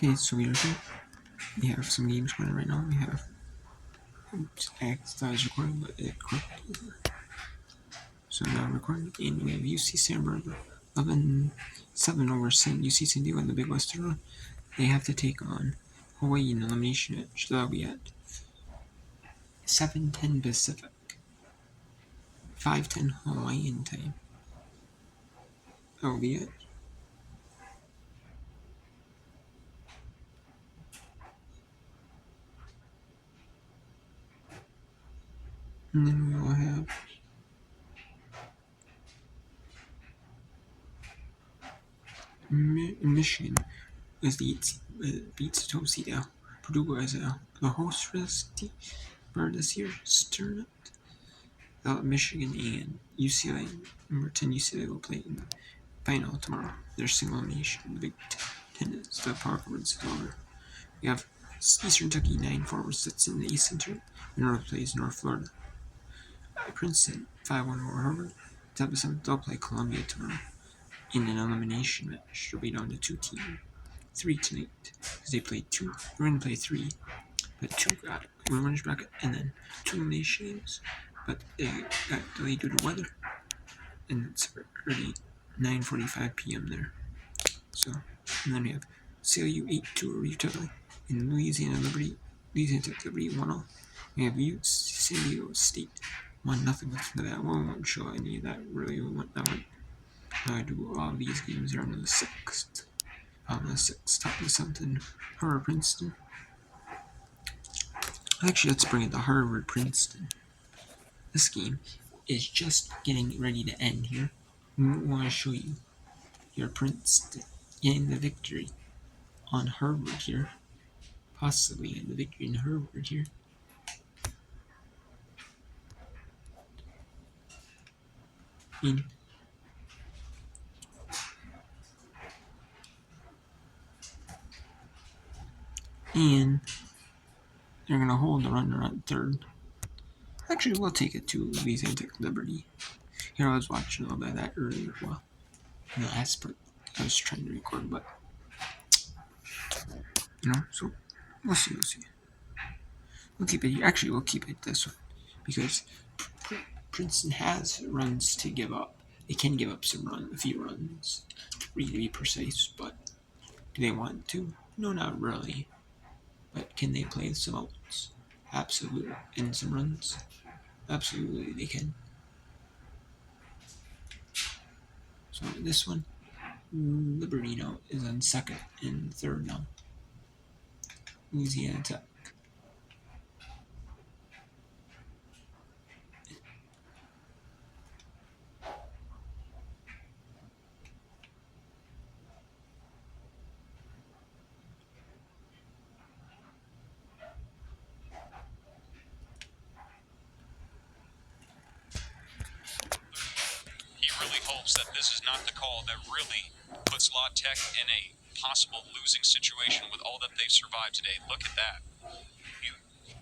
Okay, so we have some games going right now. We have, oops, I thought I was recording, but it corrected. So now I'm recording, and we have UC Santa Barbara 11-7 over UC San Diego in the Big Western. They have to take on Hawaii in elimination match. So that'll be at 7:10 Pacific, 5:10 Hawaiian time. That'll be it. And then we will have Michigan as the 8 seed, beats the 12 seed out. Purdue as the host for this year's tournament. Michigan and UCLA, number 10 UCLA will play in the final tomorrow. Their single elimination in the Big Ten is the Power Conference is over. We have Eastern Kentucky 9-4 sits in the East Center. North plays North Florida. Princeton 5-1 over Harvard. Top of 7th, they'll play Columbia tomorrow in an elimination match. They'll be down to 2 teams. 3 tonight because they played 2. We're going to play 3, but 2 got winners bracket and then 2 elimination games. But they got delayed due to weather, and it's already 9:45 p.m. there. So, and then we have CLU 8-2 over Utah in Louisiana Liberty 1-0. We have San Diego State 1-0 with that. We won't show any of that really. We want that one. I do all these games are on the 6th. On the 6th, top of the 7th in Harvard Princeton. Actually, let's bring it to Harvard Princeton. This game is just getting ready to end here. We want to show you your Princeton getting the victory on Harvard here. Possibly getting the victory in Harvard here. And they're going to hold the runner on 3rd. Actually, we'll take it to Louisiana Tech Liberty. Here, I was watching a little bit of that earlier. Well, in the last part, I was trying to record, but so we'll see. We'll keep it here. Actually, we'll keep it this one because Princeton has runs to give up. They can give up a few runs, 3 to be precise, but do they want to? No, not really. But can they play some outs? Absolutely. And some runs? Absolutely, they can. So this one, Liberty now is on 2nd and 3rd now. Louisiana Tech. That this is not the call that really puts La Tech in a possible losing situation with all that they've survived today. Look at that.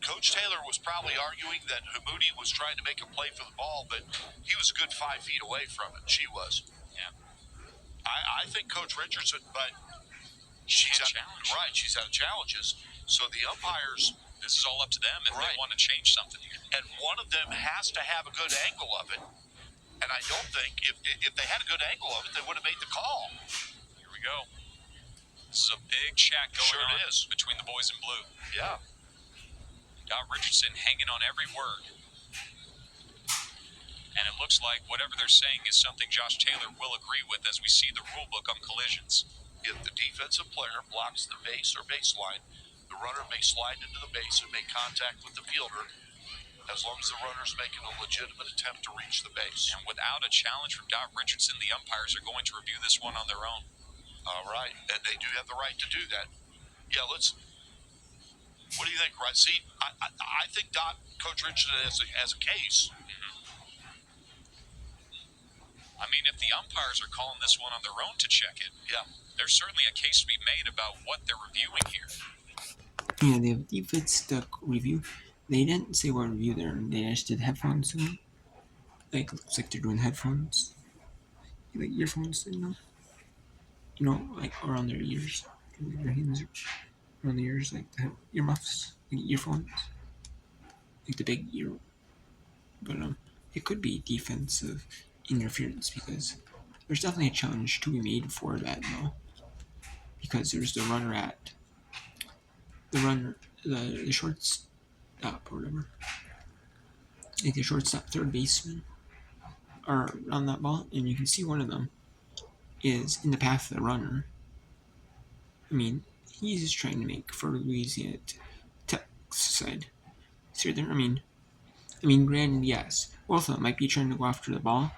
Coach Taylor was probably arguing that Hamoudi was trying to make a play for the ball, but he was a good 5 feet away from it. She was. Yeah. I think Coach Richardson, but she's had challenges. Right, she's had challenges. So the umpires, this is all up to them if they want to change something here. And one of them has to have a good angle of it. And I don't think if they had a good angle of it, they would have made the call. Here we go. This is a big chat going on between the boys in blue. Yeah. Dot Richardson hanging on every word. And it looks like whatever they're saying is something Josh Taylor will agree with as we see the rule book on collisions. If the defensive player blocks the base or baseline, the runner may slide into the base and make contact with the fielder, as long as the runner's making a legitimate attempt to reach the base. And without a challenge from Dot Richardson, the umpires are going to review this one on their own. All right, and they do have the right to do that. Yeah, what do you think, right? See, I think Coach Richardson has a case. I mean, if the umpires are calling this one on their own to check it, there's certainly a case to be made about what they're reviewing here. Yeah, they have defense review. They didn't say what review they're in. They just did headphones in. Looks like they're doing headphones. Like earphones, like around their ears. Your hands around the ears, like the earmuffs, like earphones, like the big ear. But it could be defensive interference because there's definitely a challenge to be made for that though. Because there's the runner at the shortstop or whatever, like the shortstop, third baseman, are on that ball, and you can see one of them is in the path of the runner. I mean, he's just trying to make for Louisiana Tech side. See right there? I mean, granted, yes, both of them might be trying to go after the ball,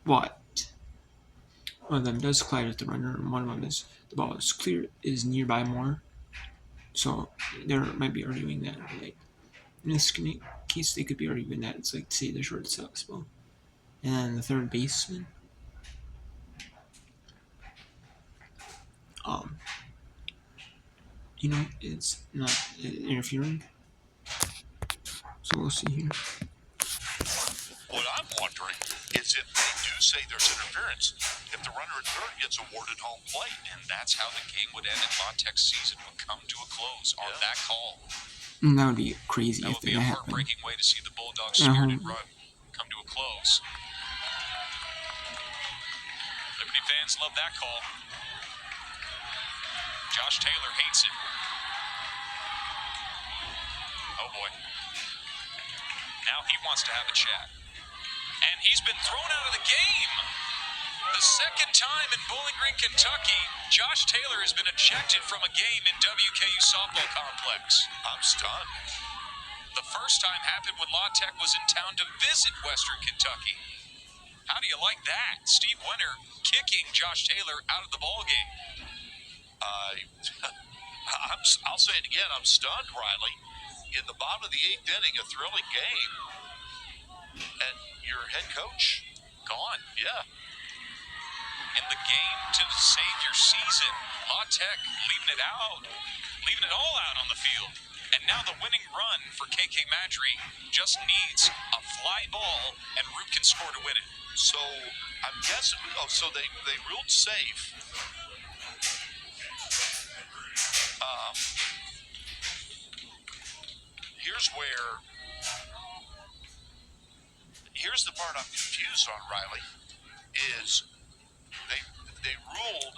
but one of them does collide with the runner, and one of them is the ball is nearby more. So they might be arguing that, like in this case, they could be arguing that it's like say the shortstop's ball, and then the third baseman, um, it's not interfering. So we'll see here. What I'm wondering is if they do say there's interference, if the runner at third gets awarded home plate. And that's how the game would end and La Tech's season would come to a close on that call. And that would be crazy That if would be that a happened. heartbreaking way to see the Bulldogs' spirited run come to a close. Liberty fans love that call. Josh Taylor hates it. Oh boy. Now he wants to have a chat. And he's been thrown out of the game. The second time in Bowling Green, Kentucky, Josh Taylor has been ejected from a game in WKU softball complex. I'm stunned. The first time happened when La Tech was in town to visit Western Kentucky. How do you like that? Steve Winter kicking Josh Taylor out of the ball game. I'll say it again. I'm stunned, Riley. In the bottom of the 8th inning, a thrilling game, and your head coach gone. Yeah. In the game to save your season. La Tech leaving it all out on the field. And now the winning run for KK Madry just needs a fly ball, and Root can score to win it. So I'm guessing. So they ruled safe. Here's the part I'm confused on, Riley. Is they ruled.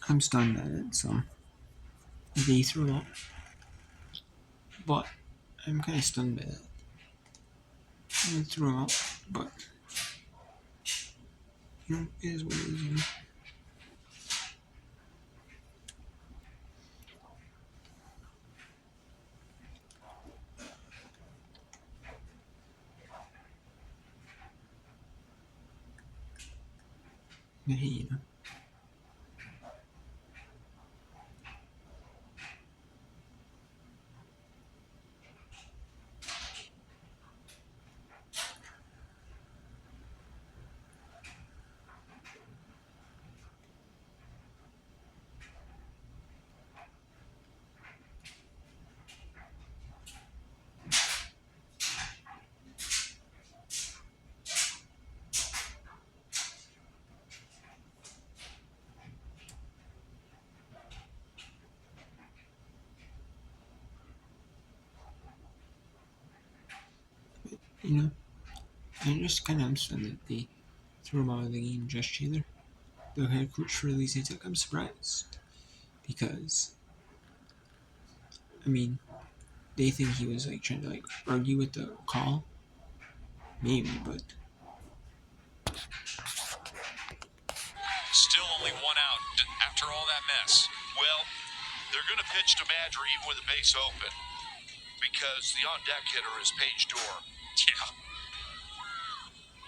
I'm stunned at it, so they threw it out. But I'm kind of stunned by that. They threw it out, but it is what it is. But hey, I just kind of understand that they threw him out of the game, Josh Taylor, the head coach for Louisiana Tech. I'm surprised because, they think he was like trying to like argue with the call, maybe, but Still only one out after all that mess. Well, they're going to pitch to Madry even with the base open because the on-deck hitter is Paige Dorr. Yeah.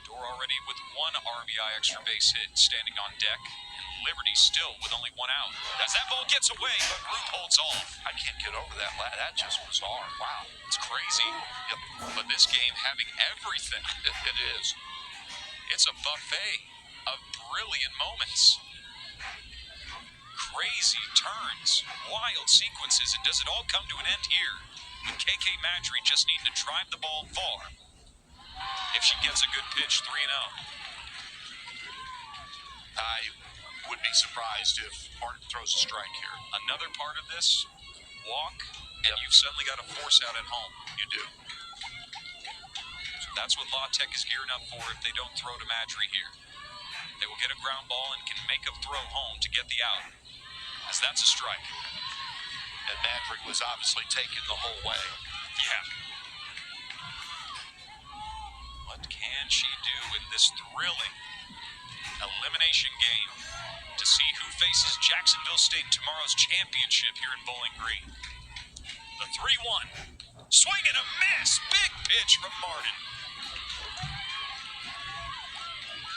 Dorr already with one RBI extra base hit standing on deck, and Liberty still with only one out. As that ball gets away, but Root holds off. I can't get over that. That just bizarre. Wow. It's crazy. Yep. But this game having everything. It is. It's a buffet of brilliant moments. Crazy turns, wild sequences, and does it all come to an end here with KK Madry just needing to drive the ball far? If she gets a good pitch, 3-0. would be surprised if Martin throws a strike here. Another part of this, walk, and you've suddenly got a force out at home. You do. So that's what La Tech is gearing up for if they don't throw to Madry here. They will get a ground ball and can make a throw home to get the out, as that's a strike. And Madry was obviously taken the whole way. Yeah. What can she do in this thrilling elimination game to see who faces Jacksonville State in tomorrow's championship here in Bowling Green? The 3-1. Swing and a miss. Big pitch from Martin.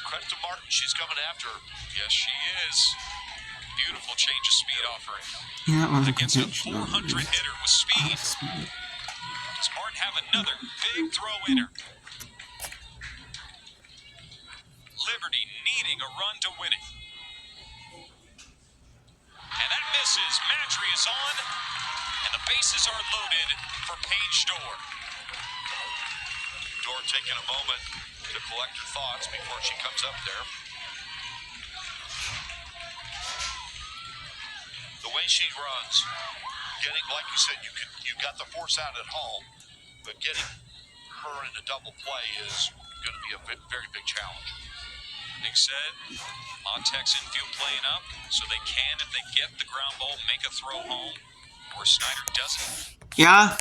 Credit to Martin. She's coming after her. Yes, she is. Beautiful change of speed offering. Yeah, that was a good Against a pitch. 400 hitter with speed. Does Martin have another big throw in her? Liberty needing a run to win it. And that misses. Madry is on, and the bases are loaded for Paige Dorr. Dorr taking a moment to collect her thoughts before she comes up there. The way she runs, getting, like you said, you got the force out at home, but getting her in a double play is going to be a very big challenge. Nick said, La Tech's infield playing up, so they can, if they get the ground ball, make a throw home, or Snyder doesn't. Yeah.